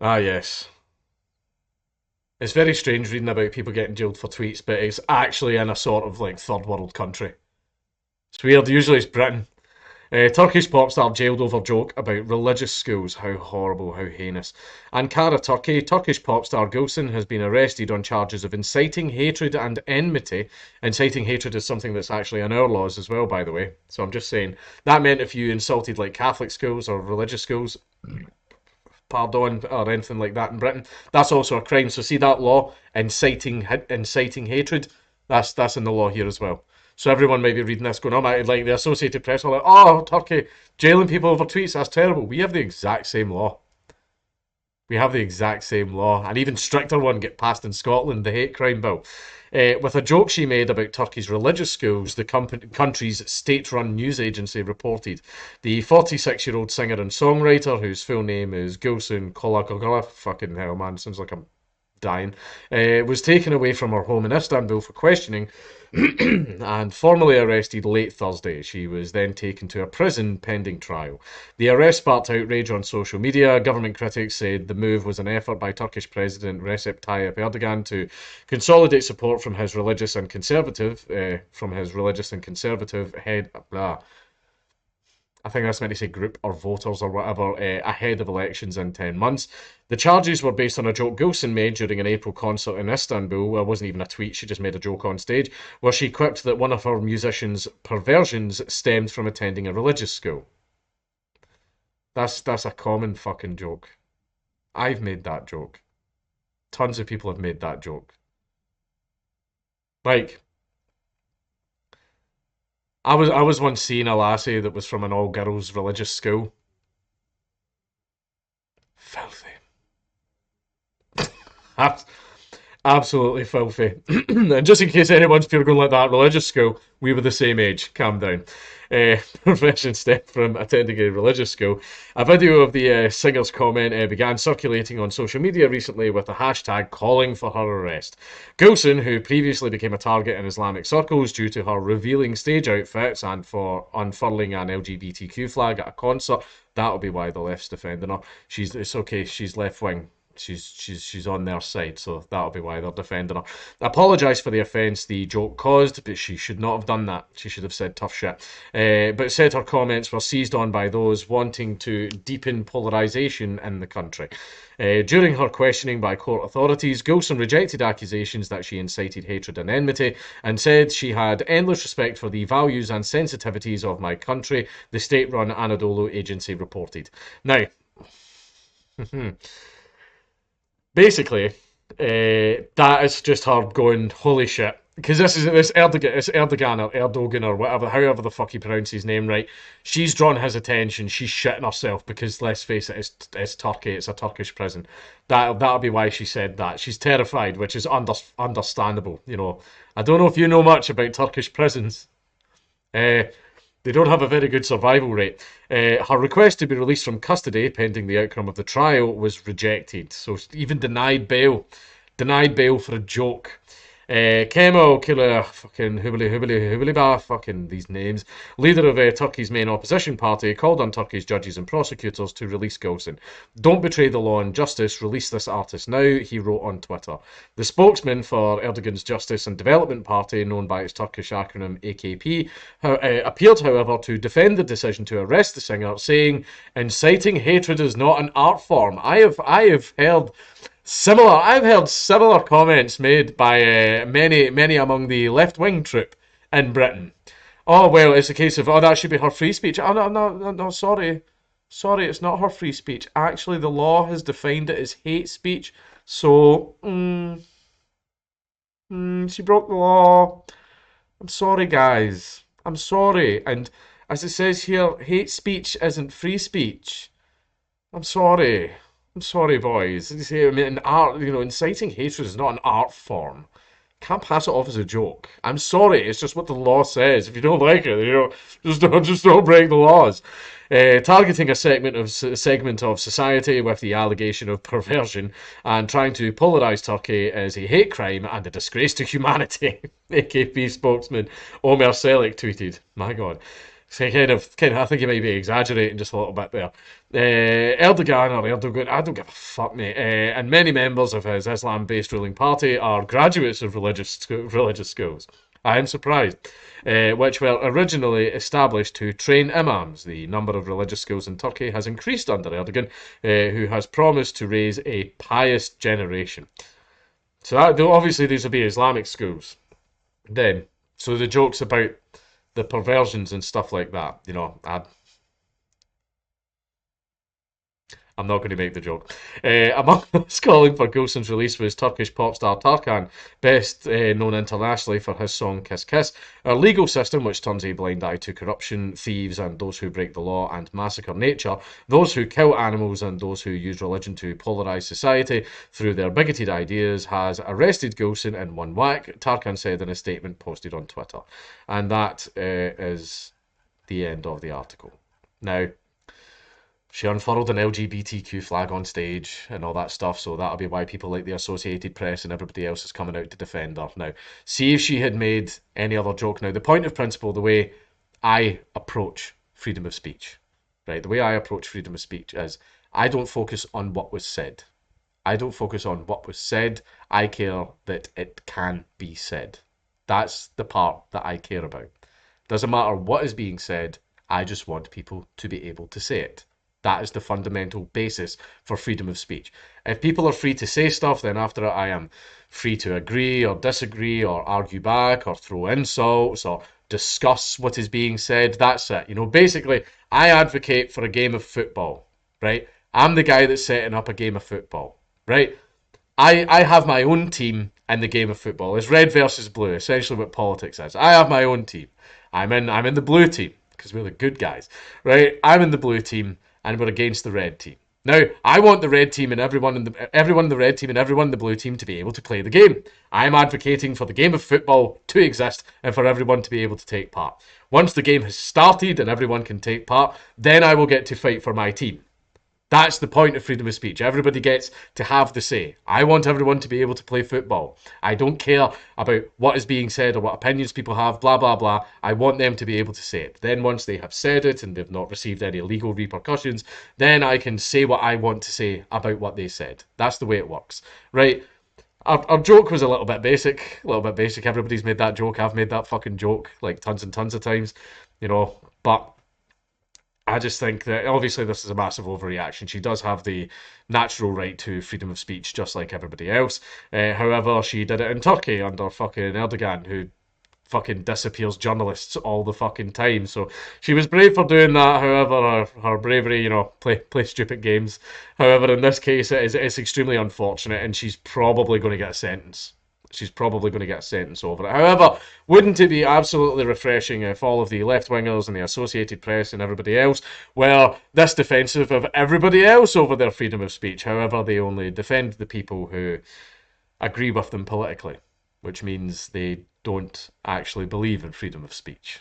Ah, yes. It's very strange reading about people getting jailed for tweets, but it's actually in a sort of like third world country. It's weird. Usually it's Britain. Turkish pop star jailed over joke about religious schools. How horrible, how heinous. Ankara, Turkey. Turkish pop star Gülsen has been arrested on charges of inciting hatred and enmity. Inciting hatred is something that's actually in our laws as well, by the way. So I'm just saying that meant if you insulted like Catholic schools or religious schools, pardon, or anything like that in Britain, that's also a crime. So see that law, inciting hatred, that's in the law here as well. So everyone might be reading this going, oh my, like the Associated Press are like, oh, Turkey jailing people over tweets, that's terrible. We have the exact same law. We have the exact same law. An even stricter one get passed in Scotland, the hate crime bill. With a joke she made about Turkey's religious schools, the country's state run news agency reported. The 46-year-old singer and songwriter, whose full name is Gülsün Kolakoglu, fucking hell, man, sounds like I'm dying, was taken away from her home in Istanbul for questioning and formally arrested late Thursday. She was then taken to a prison pending trial. The arrest sparked outrage on social media. Government critics said the move was an effort by Turkish President Recep Tayyip Erdogan to consolidate support from his religious and conservative head. Blah, I think that's meant to say group or voters or whatever, ahead of elections in 10 months. The charges were based on a joke Gülsen made during an April concert in Istanbul. Well, it wasn't even a tweet, she just made a joke on stage, where she quipped that one of her musician's perversions stemmed from attending a religious school. That's a common fucking joke. I've made that joke. Tons of people have made that joke. Like, I was once seeing a lassie that was from an all girls religious school. Filthy. Absolutely filthy. And just in case anyone's feeling going like that, religious school, we were the same age. Calm down. Profession step from attending a religious school. A video of the singer's comment began circulating on social media recently with a hashtag calling for her arrest. Gülsen, who previously became a target in Islamic circles due to her revealing stage outfits and for unfurling an LGBTQ flag at a concert, that'll be why the left's defending her. It's okay, she's left wing. She's on their side, so that'll be why they're defending her. Apologised for the offence the joke caused, but she should not have done that. She should have said tough shit. But said her comments were seized on by those wanting to deepen polarisation in the country. During her questioning by court authorities, Gülsen rejected accusations that she incited hatred and enmity and said she had endless respect for the values and sensitivities of my country, the state-run Anadolu agency reported. Now, basically, that is just her going, holy shit. Because this Erdogan or Erdogan or whatever, however the fuck you pronounce his name right. She's drawn his attention. She's shitting herself because let's face it, it's Turkey. It's a Turkish prison. That'll be why she said that. She's terrified, which is understandable. You know, I don't know if you know much about Turkish prisons. Uh, they don't have a very good survival rate. Her request to be released from custody pending the outcome of the trial was rejected. So even denied bail. Denied bail for a joke. Kemal Killer, fucking Hubili, fucking these names, leader of Turkey's main opposition party, called on Turkey's judges and prosecutors to release Gülsen. Don't betray the law and justice, release this artist now, he wrote on Twitter. The spokesman for Erdogan's Justice and Development Party, known by its Turkish acronym AKP, appeared, however, to defend the decision to arrest the singer, saying, inciting hatred is not an art form. I've heard similar comments made by many among the left wing troop in Britain. Oh well, it's a case of that should be her free speech. Oh no, sorry, it's not her free speech. Actually, the law has defined it as hate speech. So she broke the law. I'm sorry, guys. I'm sorry. And as it says here, hate speech isn't free speech. I'm sorry. I'm sorry, boys. You see, I mean, art, inciting hatred is not an art form. Can't pass it off as a joke. I'm sorry, it's just what the law says. If you don't like it, just don't break the laws. Targeting a segment of society with the allegation of perversion and trying to polarise Turkey is a hate crime and a disgrace to humanity. AKP spokesman Omer Selik tweeted. My God. So I think he might be exaggerating just a little bit there. Erdogan or Erdogan, I don't give a fuck, mate. And many members of his Islam-based ruling party are graduates of religious schools. I am surprised, which were originally established to train imams. The number of religious schools in Turkey has increased under Erdogan, who has promised to raise a pious generation. So obviously these will be Islamic schools. Then, so the jokes about the perversions and stuff like that, I'm not going to make the joke. Among those calling for Gulsum's release was Turkish pop star Tarkan, best known internationally for his song Kiss Kiss. Our legal system, which turns a blind eye to corruption, thieves, and those who break the law and massacre nature, those who kill animals, and those who use religion to polarise society through their bigoted ideas, has arrested Gulsum in one whack, Tarkan said in a statement posted on Twitter. And that is the end of the article. Now, she unfurled an LGBTQ flag on stage and all that stuff, so that'll be why people like the Associated Press and everybody else is coming out to defend her. Now, see if she had made any other joke. Now, the point of principle, the way I approach freedom of speech, right? The way I approach freedom of speech is I don't focus on what was said. I don't focus on what was said. I care that it can be said. That's the part that I care about. Doesn't matter what is being said, I just want people to be able to say it. That is the fundamental basis for freedom of speech. If people are free to say stuff, then after it I am free to agree or disagree or argue back or throw insults or discuss what is being said. That's it. Basically, I advocate for a game of football, right? I'm the guy that's setting up a game of football, right? I have my own team in the game of football. It's red versus blue, essentially what politics is. I have my own team. I'm in the blue team because we're the good guys, right? I'm in the blue team and we're against the red team. Now, I want the red team and everyone in the red team and everyone in the blue team to be able to play the game. I'm advocating for the game of football to exist and for everyone to be able to take part. Once the game has started and everyone can take part, then I will get to fight for my team. That's the point of freedom of speech. Everybody gets to have the say. I want everyone to be able to play football. I don't care about what is being said or what opinions people have, blah, blah, blah. I want them to be able to say it. Then once they have said it and they've not received any legal repercussions, then I can say what I want to say about what they said. That's the way it works. Right? Our joke was a little bit basic. A little bit basic. Everybody's made that joke. I've made that fucking joke like tons and tons of times. But I just think that obviously this is a massive overreaction. She does have the natural right to freedom of speech, just like everybody else. However, she did it in Turkey under fucking Erdogan, who fucking disappears journalists all the fucking time. So she was brave for doing that. However, her bravery, play stupid games. However, in this case, it's extremely unfortunate, and she's probably going to get a sentence. She's probably going to get a sentence over it. However, wouldn't it be absolutely refreshing if all of the left-wingers and the Associated Press and everybody else were this defensive of everybody else over their freedom of speech? However, they only defend the people who agree with them politically, which means they don't actually believe in freedom of speech.